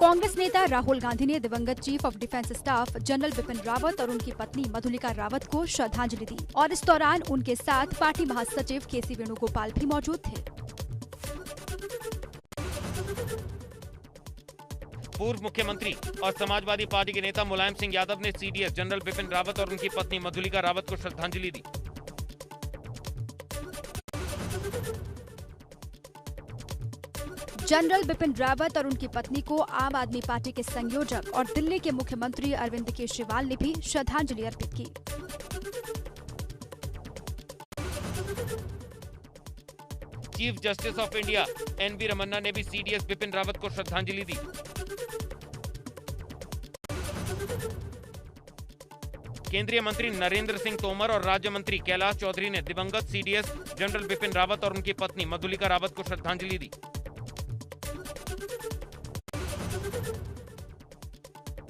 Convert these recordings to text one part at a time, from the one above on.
कांग्रेस नेता राहुल गांधी ने दिवंगत chief of defence staff general Bipin Rawat और उनकी पत्नी मधुलिका रावत को श्रद्धांजलि दी और इस दौरान उनके साथ पार्टी महासचिव केसी वेणुगोपाल भी मौजूद थे। पूर्व मुख्यमंत्री और समाजवादी पार्टी के नेता मुलायम सिंह यादव ने सीडीएस जनरल बिपिन रावत और उनकी पत्नी मधुलिका रावत को श्रद्धांजलि दी। जनरल बिपिन रावत और उनकी पत्नी को आम आदमी पार्टी के संयोजक और दिल्ली के मुख्यमंत्री अरविंद केजरीवाल ने भी श्रद्धांजलि अर्पित की। Chief justice of India N रमन्ना ने भी सीडीएस बिपिन रावत को श्रद्धांजलि दी। केंद्रीय मंत्री नरेंद्र सिंह तोमर और राज्य मंत्री कैलाश चौधरी ने दिवंगत सीडीएस जनरल बिपिन रावत और उनकी पत्नी मधुलिका रावत को श्रद्धांजलि दी।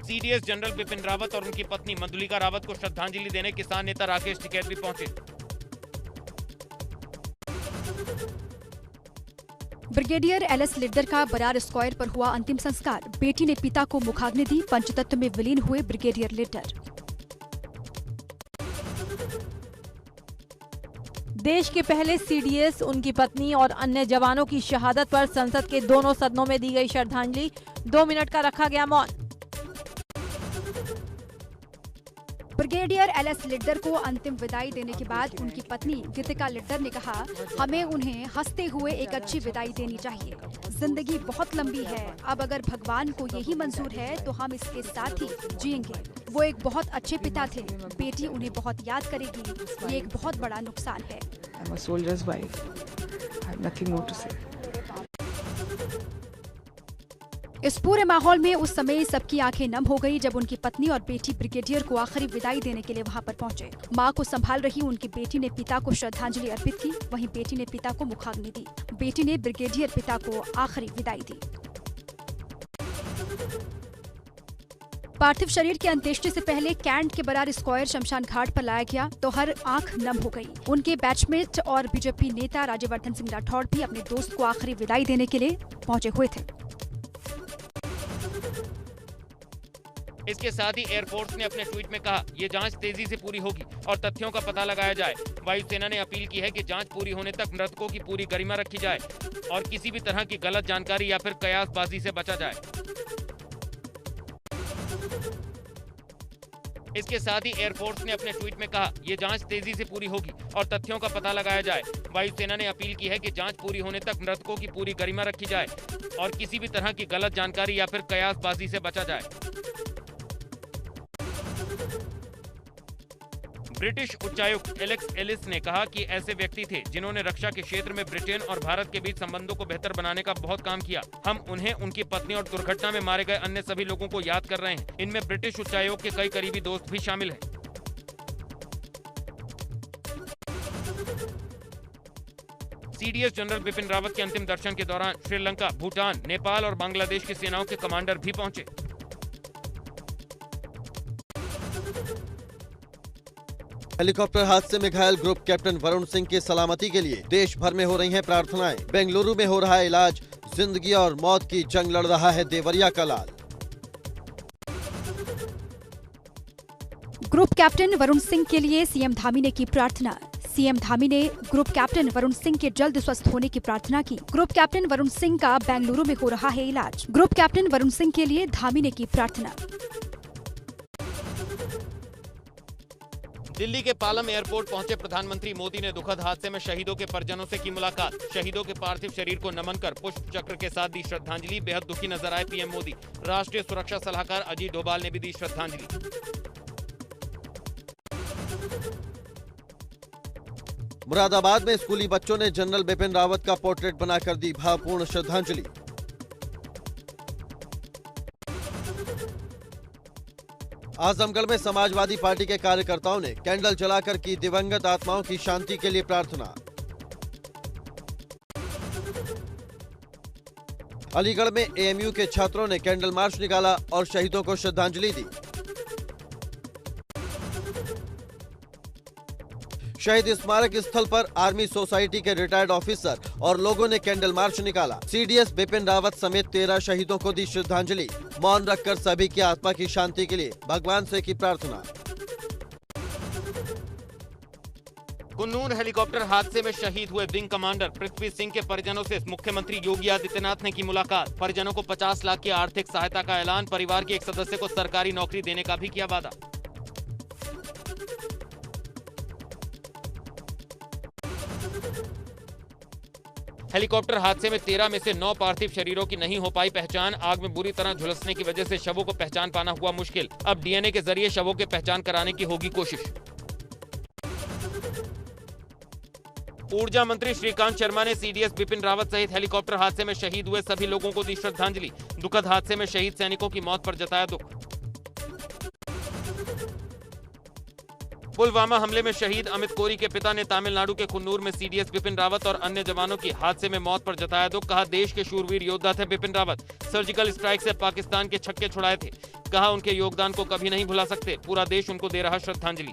सीडीएस जनरल बिपिन रावत और उनकी पत्नी मधुलिका रावत को श्रद्धांजलि देने किसान नेता राकेश टिकैत भी पहुंचे। ब्रिगेडियर एलएस लिड्डर का बरार स्क्वायर पर हुआ अंतिम संस्कार। बेटी ने पिता को मुखाग्नि दी। पंचतत्व में विलीन हुए ब्रिगेडियर लिड्डर। देश के पहले सीडीएस, उनकी पत्नी और अन्य जवानों की शहादत पर संसद के दोनों सदनों में दी गई श्रद्धांजलि। 2 मिनट का रखा गया मौन। ब्रिगेडियर एलएस लिड्डर को अंतिम विदाई देने के बाद उनकी पत्नी गीतिका लिड्डर ने कहा, हमें उन्हें हंसते हुए एक अच्छी विदाई देनी चाहिए। जिंदगी बहुत लंबी है। अब अगर भगवान को यही मंजूर है तो हम इसके साथ ही जिएंगे। वो एक बहुत अच्छे पिता थे। बेटी उन्हें बहुत याद करेगी। ये एक बहुत बड़ा नुकसान है। I'm a soldier's wife. I have nothing more to say. इस पूरे माहौल में उस समय सबकी आंखें नम हो गई जब उनकी पत्नी और बेटी ब्रिगेडियर को आखिरी विदाई देने के लिए वहां पर पहुंचे। मां को संभाल रही उनकी बेटी ने पिता को श्रद्धांजलि अर्पित की। वहीं बेटी ने पिता को मुखाग्नि दी। बेटी ने ब्रिगेडियर पिता को आखिरी विदाई दी। पार्थिव शरीर की अंत्येष्टि से पहले कैंट के बरार स्क्वायर शमशान घाट पर लाया गया तो हर आंख नम हो गई। उनके बैचमेट और बीजेपी नेता राज्यवर्धन सिंह राठौड़ भी अपने दोस्त को आखिरी विदाई देने के लिए पहुंचे हुए थे। इसके साथ ही एयरफोर्स ने अपने ट्वीट में कहा, ये जांच तेजी से पूरी होगी और तथ्यों का पता लगाया जाए। वायुसेना ने अपील की है कि जांच पूरी होने तक मृतकों की पूरी गरिमा रखी जाए और किसी भी तरह की गलत जानकारी या फिर कयासबाजी से बचा जाए। इसके साथ ही एयरफोर्स ने अपने ट्वीट में कहा, ये जांच तेजी से पूरी होगी और तथ्यों का पता लगाया जाए। वायुसेना ने अपील की है कि जांच पूरी होने तक मृतकों की पूरी गरिमा रखी जाए और किसी भी तरह की गलत जानकारी या फिर कयासबाजी से बचा जाए। ब्रिटिश उच्चायुक्त एलेक्स एलिस ने कहा कि ऐसे व्यक्ति थे जिन्होंने रक्षा के क्षेत्र में ब्रिटेन और भारत के बीच संबंधों को बेहतर बनाने का बहुत काम किया। हम उन्हें, उनकी पत्नी और दुर्घटना में मारे गए अन्य सभी लोगों को याद कर रहे हैं। इनमें ब्रिटिश उच्चायोग के कई करीबी दोस्त भी शामिल हैं। सीडीएस जनरल बिपिन रावत के अंतिम दर्शन के दौरान श्रीलंका, भूटान, नेपाल और बांग्लादेश की सेनाओं के कमांडर भी पहुंचे। हेलीकॉप्टर हादसे में घायल ग्रुप कैप्टन वरुण सिंह की सलामती के लिए देश भर में हो रही हैं प्रार्थनाएं। बेंगलुरु में हो रहा है इलाज। जिंदगी और मौत की जंग लड़ रहा है देवरिया का लाल। ग्रुप कैप्टन वरुण सिंह के लिए सीएम धामी ने की प्रार्थना। सीएम धामी ने ग्रुप कैप्टन वरुण सिंह के जल्द स्वस्थ होने की प्रार्थना की। ग्रुप कैप्टन वरुण सिंह का बेंगलुरु में हो रहा है इलाज। ग्रुप कैप्टन वरुण सिंह के लिए धामी ने की प्रार्थना। दिल्ली के पालम एयरपोर्ट पहुंचे प्रधानमंत्री मोदी ने दुखद हादसे में शहीदों के परिजनों से की मुलाकात। शहीदों के पार्थिव शरीर को नमन कर पुष्प चक्र के साथ दी श्रद्धांजलि। बेहद दुखी नजर आए पीएम मोदी। राष्ट्रीय सुरक्षा सलाहकार अजीत डोभाल ने भी दी श्रद्धांजलि। मुरादाबाद में स्कूली बच्चों ने जनरल बिपिन रावत का पोर्ट्रेट बनाकर दी भावपूर्ण श्रद्धांजलि। आजमगढ़ में समाजवादी पार्टी के कार्यकर्ताओं ने कैंडल जलाकर की दिवंगत आत्माओं की शांति के लिए प्रार्थना। अलीगढ़ में एएमयू के छात्रों ने कैंडल मार्च निकाला और शहीदों को श्रद्धांजलि दी। शहीद स्मारक स्थल पर आर्मी सोसाइटी के रिटायर्ड ऑफिसर और लोगों ने कैंडल मार्च निकाला। सीडीएस बिपिन रावत समेत 13 शहीदों को दी श्रद्धांजलि। मौन रखकर सभी की आत्मा की शांति के लिए भगवान से की प्रार्थना। कुन्नूर हेलीकॉप्टर हादसे में शहीद हुए विंग कमांडर पृथ्वी सिंह के परिजनों से मुख्यमंत्री योगी आदित्यनाथ ने की मुलाकात। परिजनों को 50 लाख की आर्थिक सहायता का ऐलान। परिवार के एक सदस्य को सरकारी नौकरी देने का भी किया वादा। हेलीकॉप्टर हादसे में 13 में से 9 पार्थिव शरीरों की नहीं हो पाई पहचान। आग में बुरी तरह झुलसने की वजह से शवों को पहचान पाना हुआ मुश्किल। अब डीएनए के जरिए शवों की पहचान कराने की होगी कोशिश। ऊर्जा मंत्री श्रीकांत शर्मा ने सीडीएस बिपिन रावत सहित हेलीकॉप्टर हादसे में शहीद हुए सभी लोगों को दी श्रद्धांजलि। दुखद हादसे में शहीद सैनिकों की मौत पर जताया दुख। पुलवामा हमले में शहीद अमित कोरी के पिता ने तमिलनाडु के कुन्नूर में सीडीएस बिपिन रावत और अन्य जवानों की हादसे में मौत पर जताया दुख। कहा, देश के शूरवीर योद्धा थे बिपिन रावत। सर्जिकल स्ट्राइक से पाकिस्तान के छक्के छुड़ाए थे। कहा, उनके योगदान को कभी नहीं भुला सकते। पूरा देश उनको दे रहा श्रद्धांजलि।